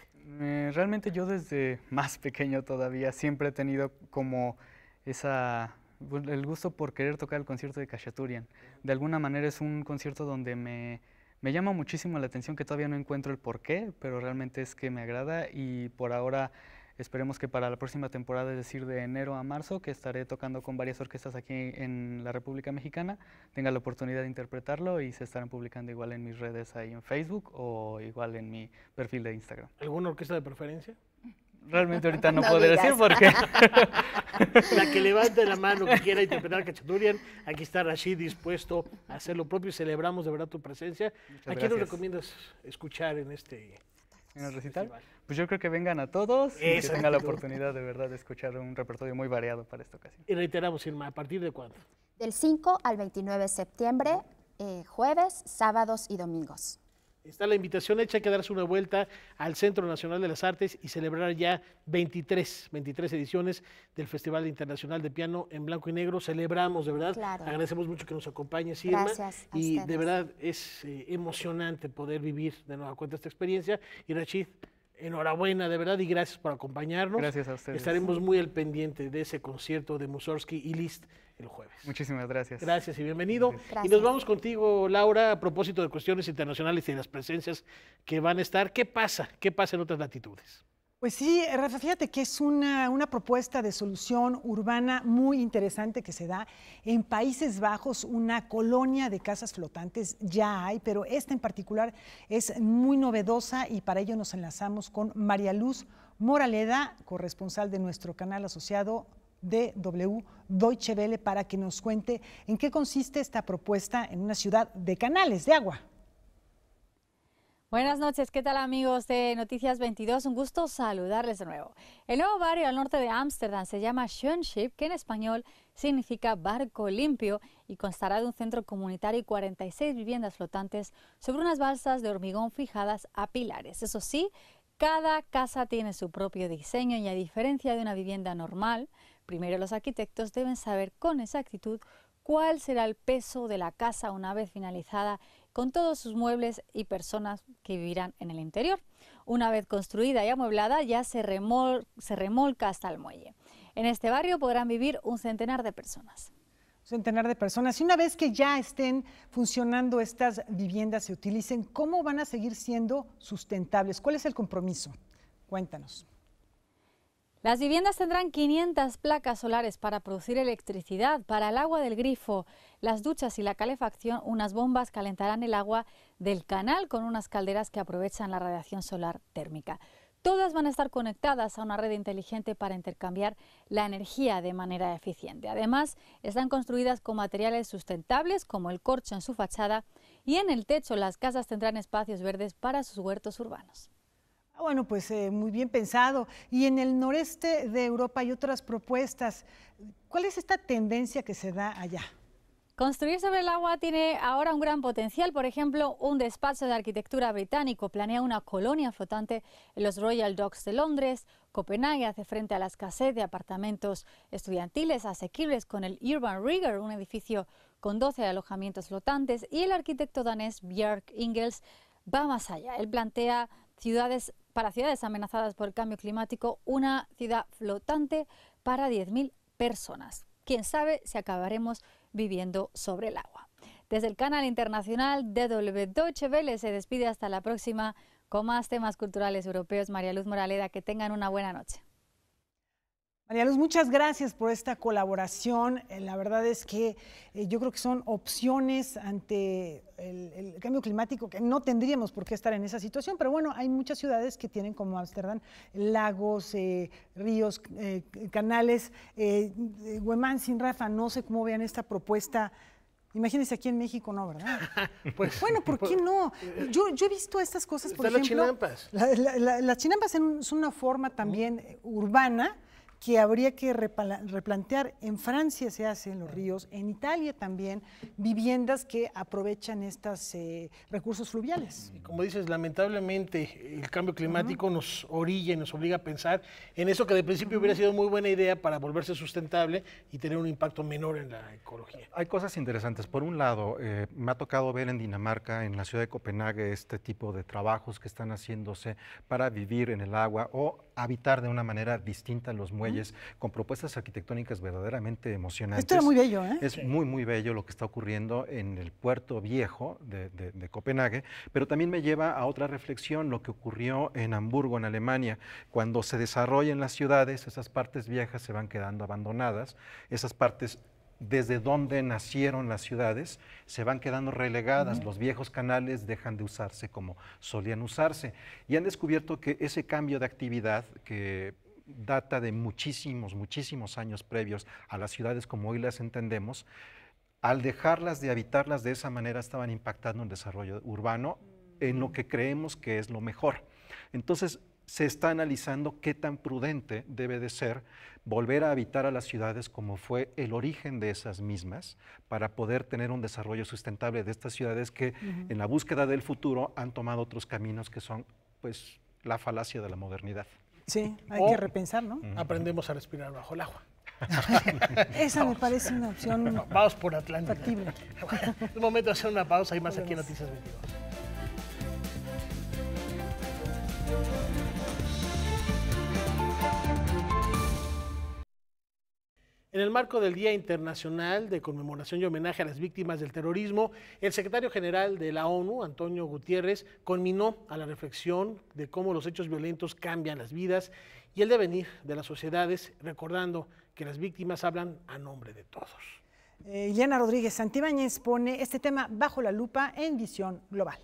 Realmente yo desde más pequeño todavía siempre he tenido como el gusto por querer tocar el concierto de Khachaturian. De alguna manera es un concierto donde me llama muchísimo la atención, que todavía no encuentro el porqué, pero realmente es que me agrada y por ahora Esperemos que para la próxima temporada, es decir, de enero a marzo, que estaré tocando con varias orquestas aquí en la República Mexicana, tenga la oportunidad de interpretarlo y se estarán publicando igual en mis redes ahí en Facebook o igual en mi perfil de Instagram. ¿Alguna orquesta de preferencia? Realmente ahorita no puedo decir porque... La que levante la mano que quiera interpretar Cachaturian, aquí está Rashid dispuesto a hacer lo propio y celebramos de verdad tu presencia. ¿A quién nos recomiendas escuchar en este ¿En el recital? Festival? Pues yo creo que vengan a todos y que tengan la oportunidad de verdad de escuchar un repertorio muy variado para esta ocasión. Y reiteramos, Irma, ¿a partir de cuándo? Del 5 al 29 de septiembre, jueves, sábados y domingos. Está la invitación hecha, hay que darse una vuelta al Centro Nacional de las Artes y celebrar ya 23 ediciones del Festival Internacional de Piano en Blanco y Negro. Celebramos, de verdad. Claro. Agradecemos mucho que nos acompañes, Irma. Gracias a y ustedes. de verdad es emocionante poder vivir de nueva cuenta esta experiencia. Y Rashid, enhorabuena, de verdad, y gracias por acompañarnos. Gracias a ustedes. Estaremos muy al pendiente de ese concierto de Mussorgsky y Liszt el jueves. Muchísimas gracias. Gracias y bienvenido. Gracias. Y nos vamos contigo, Laura, a propósito de cuestiones internacionales y de las presencias que van a estar. ¿Qué pasa? ¿Qué pasa en otras latitudes? Pues sí, Rafa, fíjate que es una propuesta de solución urbana muy interesante que se da en Países Bajos, una colonia de casas flotantes ya hay, pero esta en particular es muy novedosa y para ello nos enlazamos con María Luz Moraleda, corresponsal de nuestro canal asociado DW Deutsche Welle, para que nos cuente en qué consiste esta propuesta en una ciudad de canales de agua. Buenas noches, ¿qué tal amigos de Noticias 22? Un gusto saludarles de nuevo. El nuevo barrio al norte de Ámsterdam se llama Schönschip, que en español significa barco limpio, y constará de un centro comunitario y 46 viviendas flotantes sobre unas balsas de hormigón fijadas a pilares. Eso sí, cada casa tiene su propio diseño y a diferencia de una vivienda normal, primero los arquitectos deben saber con exactitud cuál será el peso de la casa una vez finalizada, con todos sus muebles y personas que vivirán en el interior. Una vez construida y amueblada, ya se remolca hasta el muelle. En este barrio podrán vivir un centenar de personas. Un centenar de personas. Y una vez que ya estén funcionando estas viviendas, se utilicen, ¿cómo van a seguir siendo sustentables? ¿Cuál es el compromiso? Cuéntanos. Las viviendas tendrán 500 placas solares para producir electricidad. Para el agua del grifo, las duchas y la calefacción, unas bombas calentarán el agua del canal con unas calderas que aprovechan la radiación solar térmica. Todas van a estar conectadas a una red inteligente para intercambiar la energía de manera eficiente. Además, están construidas con materiales sustentables como el corcho en su fachada, y en el techo las casas tendrán espacios verdes para sus huertos urbanos. Bueno, pues muy bien pensado. Y en el noreste de Europa hay otras propuestas. ¿Cuál es esta tendencia que se da allá? Construir sobre el agua tiene ahora un gran potencial. Por ejemplo, un despacho de arquitectura británico planea una colonia flotante en los Royal Docks de Londres. Copenhague hace frente a la escasez de apartamentos estudiantiles asequibles con el Urban Rigger, un edificio con 12 alojamientos flotantes. Y el arquitecto danés Bjarke Ingels va más allá. Él plantea para ciudades amenazadas por el cambio climático, una ciudad flotante para 10.000 personas. Quién sabe si acabaremos viviendo sobre el agua. Desde el canal internacional DW Deutsche Welle se despide hasta la próxima con más temas culturales europeos. María Luz Moraleda, que tengan una buena noche. María Luz, muchas gracias por esta colaboración. La verdad es que yo creo que son opciones ante el cambio climático que no tendríamos por qué estar en esa situación, pero bueno, hay muchas ciudades que tienen como Ámsterdam lagos, ríos, canales. Huemansin, Rafa, no sé cómo vean esta propuesta. Imagínense aquí en México, no, ¿verdad? Pues, bueno, ¿por qué no? Yo he visto estas cosas, por ejemplo. Las chinampas. Las chinampas son una forma también urbana que habría que replantear. En Francia se hace en los ríos, en Italia también, viviendas que aprovechan estos recursos fluviales. Y como dices, lamentablemente el cambio climático nos orilla y nos obliga a pensar en eso que de principio hubiera sido muy buena idea para volverse sustentable y tener un impacto menor en la ecología. Hay cosas interesantes. Por un lado, me ha tocado ver en Dinamarca, en la ciudad de Copenhague, este tipo de trabajos que están haciéndose para vivir en el agua o habitar de una manera distinta los muelles, con propuestas arquitectónicas verdaderamente emocionantes. Esto era muy bello, ¿eh? Es muy, muy bello lo que está ocurriendo en el puerto viejo de Copenhague, pero también me lleva a otra reflexión, lo que ocurrió en Hamburgo, en Alemania. Cuando se desarrollan las ciudades, esas partes viejas se van quedando abandonadas, esas partes desde donde nacieron las ciudades se van quedando relegadas, los viejos canales dejan de usarse como solían usarse, y han descubierto que ese cambio de actividad que data de muchísimos, muchísimos años previos a las ciudades como hoy las entendemos, al dejarlas de habitarlas de esa manera estaban impactando el desarrollo urbano en lo que creemos que es lo mejor. Entonces, se está analizando qué tan prudente debe de ser volver a habitar a las ciudades como fue el origen de esas mismas, para poder tener un desarrollo sustentable de estas ciudades que en la búsqueda del futuro han tomado otros caminos que son pues la falacia de la modernidad. Sí, hay que repensar, ¿no? Aprendemos a respirar bajo el agua. Esa me parece una opción vamos por Atlántica. factible. Bueno, es momento de hacer una pausa y más aquí en Noticias 22. En el marco del Día Internacional de Conmemoración y Homenaje a las Víctimas del Terrorismo, el secretario general de la ONU, Antonio Guterres, conminó a la reflexión de cómo los hechos violentos cambian las vidas y el devenir de las sociedades, recordando que las víctimas hablan a nombre de todos. Ileana Rodríguez Santibáñez pone este tema bajo la lupa en Visión Global.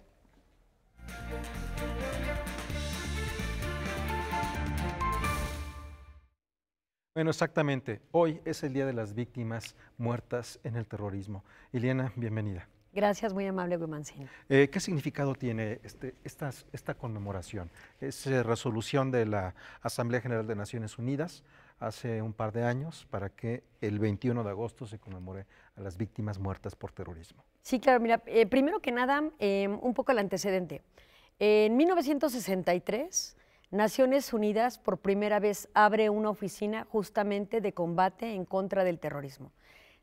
Bueno, exactamente. Hoy es el Día de las Víctimas Muertas en el Terrorismo. Ileana, bienvenida. Gracias, muy amable, Guimancín. ¿Qué significado tiene esta conmemoración? Es resolución de la Asamblea General de Naciones Unidas hace un par de años para que el 21 de agosto se conmemore a las víctimas muertas por terrorismo. Sí, claro, mira, primero que nada, un poco el antecedente. En 1963... Naciones Unidas por primera vez abre una oficina justamente de combate en contra del terrorismo.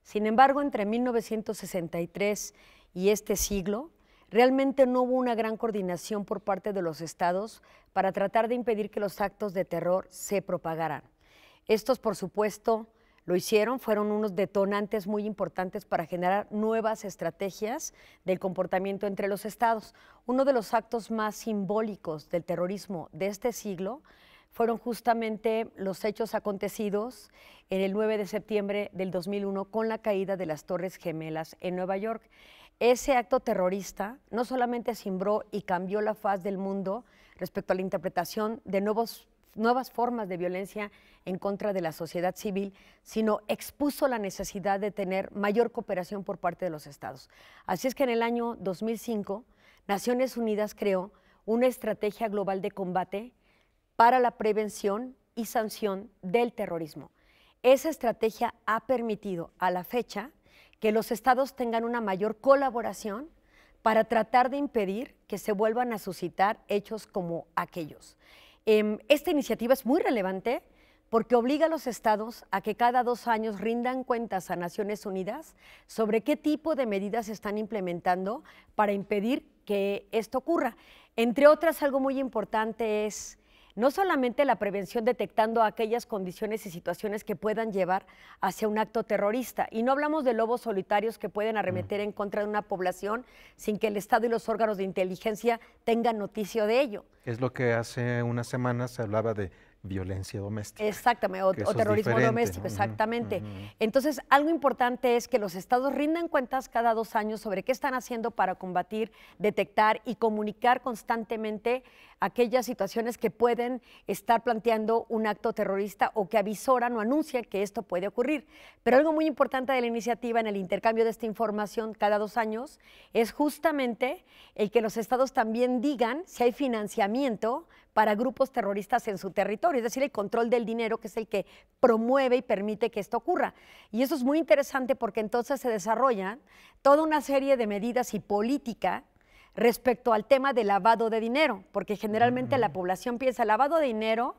Sin embargo, entre 1963 y este siglo, realmente no hubo una gran coordinación por parte de los estados para tratar de impedir que los actos de terror se propagaran. Estos, por supuesto, lo hicieron, fueron unos detonantes muy importantes para generar nuevas estrategias del comportamiento entre los estados. Uno de los actos más simbólicos del terrorismo de este siglo fueron justamente los hechos acontecidos en el 9 de septiembre del 2001 con la caída de las Torres Gemelas en Nueva York. Ese acto terrorista no solamente cimbró y cambió la faz del mundo respecto a la interpretación de nuevas formas de violencia en contra de la sociedad civil, sino expuso la necesidad de tener mayor cooperación por parte de los estados. Así es que en el año 2005, Naciones Unidas creó una estrategia global de combate para la prevención y sanción del terrorismo. Esa estrategia ha permitido a la fecha que los estados tengan una mayor colaboración para tratar de impedir que se vuelvan a suscitar hechos como aquellos. Esta iniciativa es muy relevante porque obliga a los estados a que cada 2 años rindan cuentas a Naciones Unidas sobre qué tipo de medidas se están implementando para impedir que esto ocurra. Entre otras, algo muy importante es no solamente la prevención detectando aquellas condiciones y situaciones que puedan llevar hacia un acto terrorista. Y no hablamos de lobos solitarios que pueden arremeter en contra de una población sin que el Estado y los órganos de inteligencia tengan noticia de ello. Es lo que hace unas semanas se hablaba de violencia doméstica. Exactamente, o terrorismo doméstico, exactamente. Entonces, algo importante es que los estados rindan cuentas cada 2 años sobre qué están haciendo para combatir, detectar y comunicar constantemente aquellas situaciones que pueden estar planteando un acto terrorista o que avisoran o anuncian que esto puede ocurrir. Pero algo muy importante de la iniciativa en el intercambio de esta información cada 2 años es justamente el que los estados también digan si hay financiamiento para grupos terroristas en su territorio, es decir, el control del dinero, que es el que promueve y permite que esto ocurra. Y eso es muy interesante porque entonces se desarrollan toda una serie de medidas y política respecto al tema del lavado de dinero, porque generalmente la población piensa, el lavado de dinero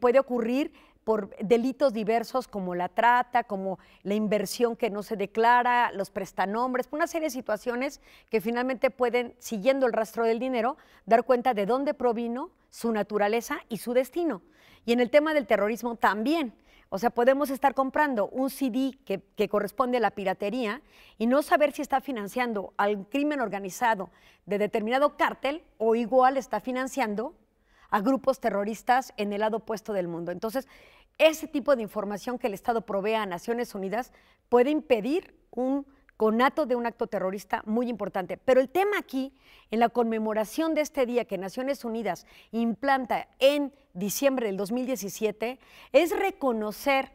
puede ocurrir por delitos diversos como la trata, como la inversión que no se declara, los prestanombres, una serie de situaciones que finalmente pueden, siguiendo el rastro del dinero, dar cuenta de dónde provino, su naturaleza y su destino. Y en el tema del terrorismo también. O sea, podemos estar comprando un CD que corresponde a la piratería y no saber si está financiando al crimen organizado de determinado cártel o igual está financiando a grupos terroristas en el lado opuesto del mundo. Entonces, ese tipo de información que el Estado provee a Naciones Unidas puede impedir un conato de un acto terrorista muy importante. Pero el tema aquí, en la conmemoración de este día que Naciones Unidas implanta en diciembre del 2017, es reconocer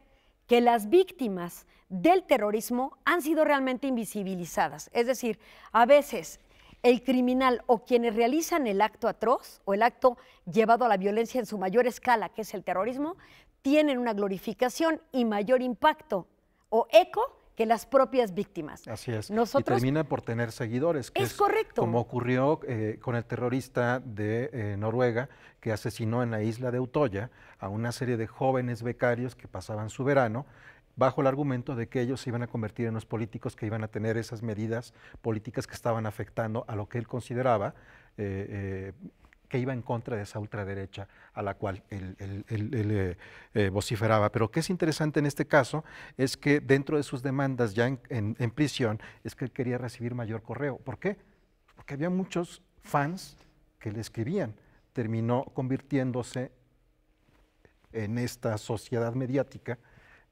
que las víctimas del terrorismo han sido realmente invisibilizadas. Es decir, a veces el criminal o quienes realizan el acto atroz o el acto llevado a la violencia en su mayor escala, que es el terrorismo, tienen una glorificación y mayor impacto o eco que las propias víctimas. Así es. Nosotros, y termina por tener seguidores. Que es correcto. Como ocurrió con el terrorista de Noruega, que asesinó en la isla de Utoya a una serie de jóvenes becarios que pasaban su verano, bajo el argumento de que ellos se iban a convertir en los políticos que iban a tener esas medidas políticas que estaban afectando a lo que él consideraba que iba en contra de esa ultraderecha a la cual él vociferaba. Pero que es interesante en este caso es que dentro de sus demandas ya en prisión es que él quería recibir mayor correo. ¿Por qué? Porque había muchos fans que le escribían. Terminó convirtiéndose en esta sociedad mediática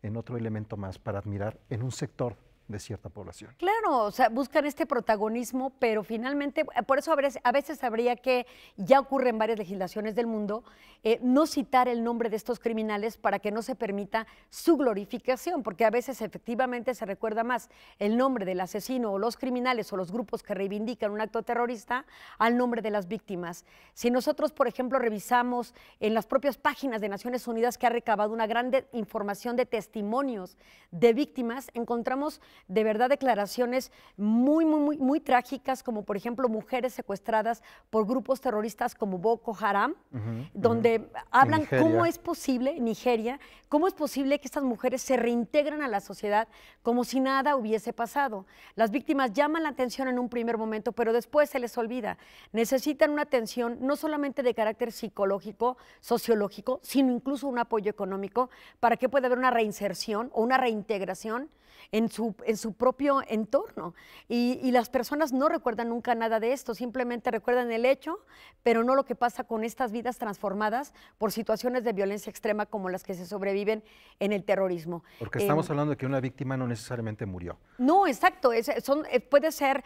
en otro elemento más para admirar en un sector de cierta población. Claro, o sea, buscan este protagonismo, pero finalmente, por eso a veces habría que, ya ocurre en varias legislaciones del mundo, no citar el nombre de estos criminales para que no se permita su glorificación, porque a veces efectivamente se recuerda más el nombre del asesino o los criminales o los grupos que reivindican un acto terrorista al nombre de las víctimas. Si nosotros, por ejemplo, revisamos en las propias páginas de Naciones Unidas, que ha recabado una gran información de testimonios de víctimas, encontramos de verdad declaraciones muy trágicas, como por ejemplo mujeres secuestradas por grupos terroristas como Boko Haram, donde hablan cómo es posible, Nigeria, cómo es posible que estas mujeres se reintegran a la sociedad como si nada hubiese pasado. Las víctimas llaman la atención en un primer momento, pero después se les olvida. Necesitan una atención no solamente de carácter psicológico, sociológico, sino incluso un apoyo económico para que pueda haber una reinserción o una reintegración en su propio entorno. Y las personas no recuerdan nunca nada de esto, simplemente recuerdan el hecho, pero no lo que pasa con estas vidas transformadas por situaciones de violencia extrema como las que se sobreviven en el terrorismo. Porque estamos hablando de que una víctima no necesariamente murió. No, exacto, puede ser,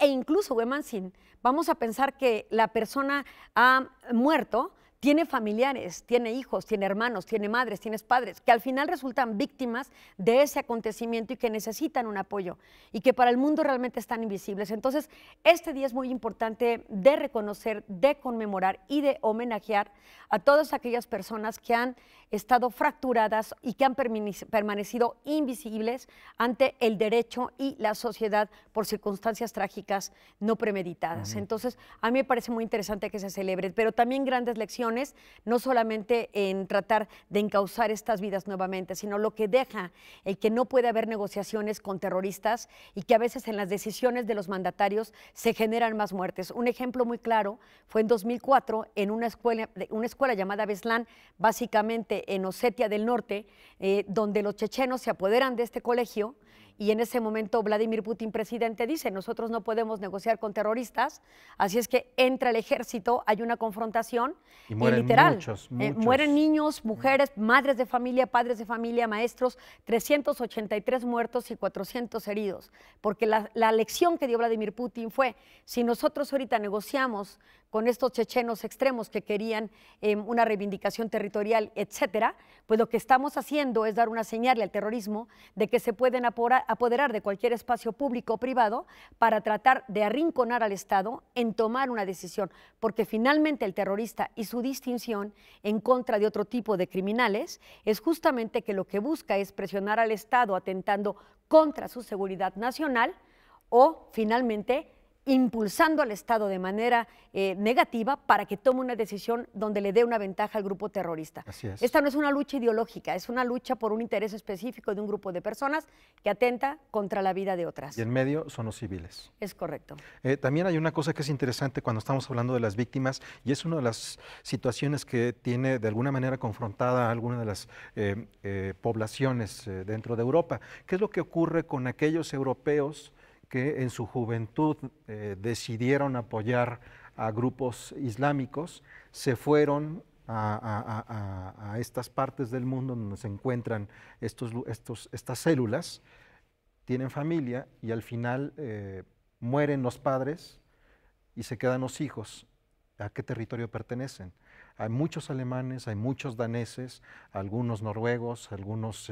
e incluso, Wemansin, vamos a pensar que la persona ha muerto, tiene familiares, tiene hijos, tiene hermanos, tiene madres, tiene padres, que al final resultan víctimas de ese acontecimiento y que necesitan un apoyo y que para el mundo realmente están invisibles. Entonces, este día es muy importante de reconocer, de conmemorar y de homenajear a todas aquellas personas que han estado fracturadas y que han permanecido invisibles ante el derecho y la sociedad por circunstancias trágicas no premeditadas. Entonces, a mí me parece muy interesante que se celebre, pero también grandes lecciones, no solamente en tratar de encauzar estas vidas nuevamente, sino lo que deja el que no puede haber negociaciones con terroristas y que a veces en las decisiones de los mandatarios se generan más muertes. Un ejemplo muy claro fue en 2004 en una escuela llamada Beslan, básicamente en Osetia del Norte, donde los chechenos se apoderan de este colegio. Y en ese momento Vladimir Putin, presidente, dice, nosotros no podemos negociar con terroristas, así es que entra el ejército, hay una confrontación y mueren literal. Muchos. Mueren niños, mujeres, madres de familia, padres de familia, maestros, 383 muertos y 400 heridos. Porque la lección que dio Vladimir Putin fue, si nosotros ahorita negociamos con estos chechenos extremos que querían una reivindicación territorial, etcétera, pues lo que estamos haciendo es dar una señal al terrorismo de que se pueden apoderar de cualquier espacio público o privado para tratar de arrinconar al Estado en tomar una decisión, porque finalmente el terrorista y su distinción en contra de otro tipo de criminales es justamente que lo que busca es presionar al Estado atentando contra su seguridad nacional o finalmente impulsando al Estado de manera negativa para que tome una decisión donde le dé una ventaja al grupo terrorista. Así es. Esta no es una lucha ideológica, es una lucha por un interés específico de un grupo de personas que atenta contra la vida de otras. Y en medio son los civiles. Es correcto. También hay una cosa que es interesante cuando estamos hablando de las víctimas, y es una de las situaciones que tiene de alguna manera confrontada a alguna de las poblaciones dentro de Europa. ¿Qué es lo que ocurre con aquellos europeos que en su juventud decidieron apoyar a grupos islámicos, se fueron a estas partes del mundo donde se encuentran estas células, tienen familia y al final mueren los padres y se quedan los hijos? ¿A qué territorio pertenecen? Hay muchos alemanes, hay muchos daneses, algunos noruegos, algunos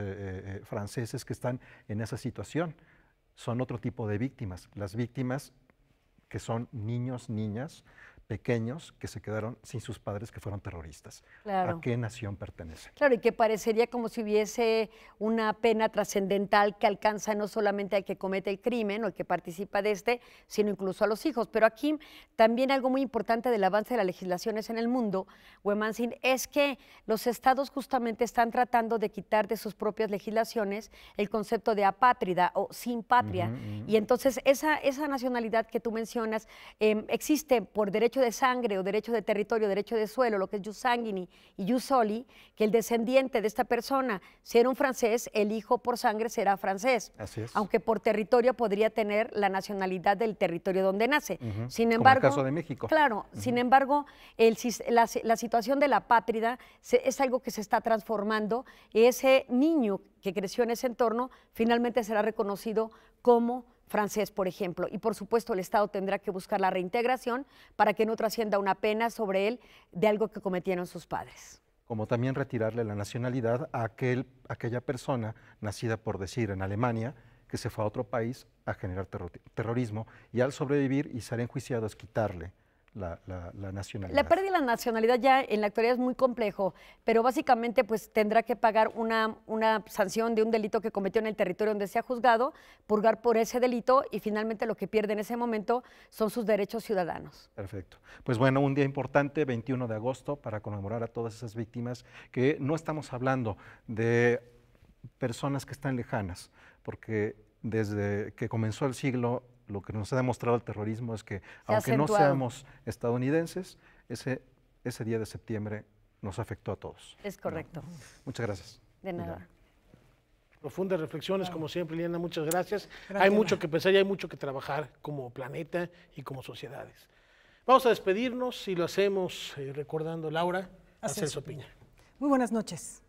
franceses que están en esa situación. Son otro tipo de víctimas, las víctimas que son niños, niñas, pequeños que se quedaron sin sus padres, que fueron terroristas. Claro. ¿A qué nación pertenecen? Claro, y que parecería como si hubiese una pena trascendental que alcanza no solamente al que comete el crimen o el que participa de este, sino incluso a los hijos. Pero aquí también algo muy importante del avance de las legislaciones en el mundo, Wemansin, es que los estados justamente están tratando de quitar de sus propias legislaciones el concepto de apátrida o sin patria. Y entonces esa nacionalidad que tú mencionas existe por derecho de sangre o derecho de territorio, derecho de suelo, lo que es jus sanguini y jus soli, que el descendiente de esta persona, si era un francés, el hijo por sangre será francés. Así es. Aunque por territorio podría tener la nacionalidad del territorio donde nace. Sin Como embargo, el caso de México. Claro, sin embargo, la situación de la apátrida es algo que se está transformando y ese niño que creció en ese entorno finalmente será reconocido como francés, por ejemplo, y por supuesto el Estado tendrá que buscar la reintegración para que no trascienda una pena sobre él de algo que cometieron sus padres. Como también retirarle la nacionalidad a aquella persona nacida, por decir, en Alemania, que se fue a otro país a generar terrorismo, y al sobrevivir y ser enjuiciado es quitarle la nacionalidad. La pérdida de la nacionalidad ya en la actualidad es muy complejo, pero básicamente pues tendrá que pagar una sanción de un delito que cometió en el territorio donde se ha juzgado, purgar por ese delito y finalmente lo que pierde en ese momento son sus derechos ciudadanos. Perfecto. Pues bueno, un día importante, 21 de agosto, para conmemorar a todas esas víctimas, que no estamos hablando de personas que están lejanas, porque desde que comenzó el siglo, lo que nos ha demostrado el terrorismo es que, aunque no seamos estadounidenses, ese día de septiembre nos afectó a todos. Es correcto. ¿No? Muchas gracias. De nada. Profundas reflexiones, como siempre, Liliana, muchas gracias. Hay mucho que pensar y hay mucho que trabajar como planeta y como sociedades. Vamos a despedirnos y lo hacemos recordando, Laura, a Celso Piña. Muy buenas noches.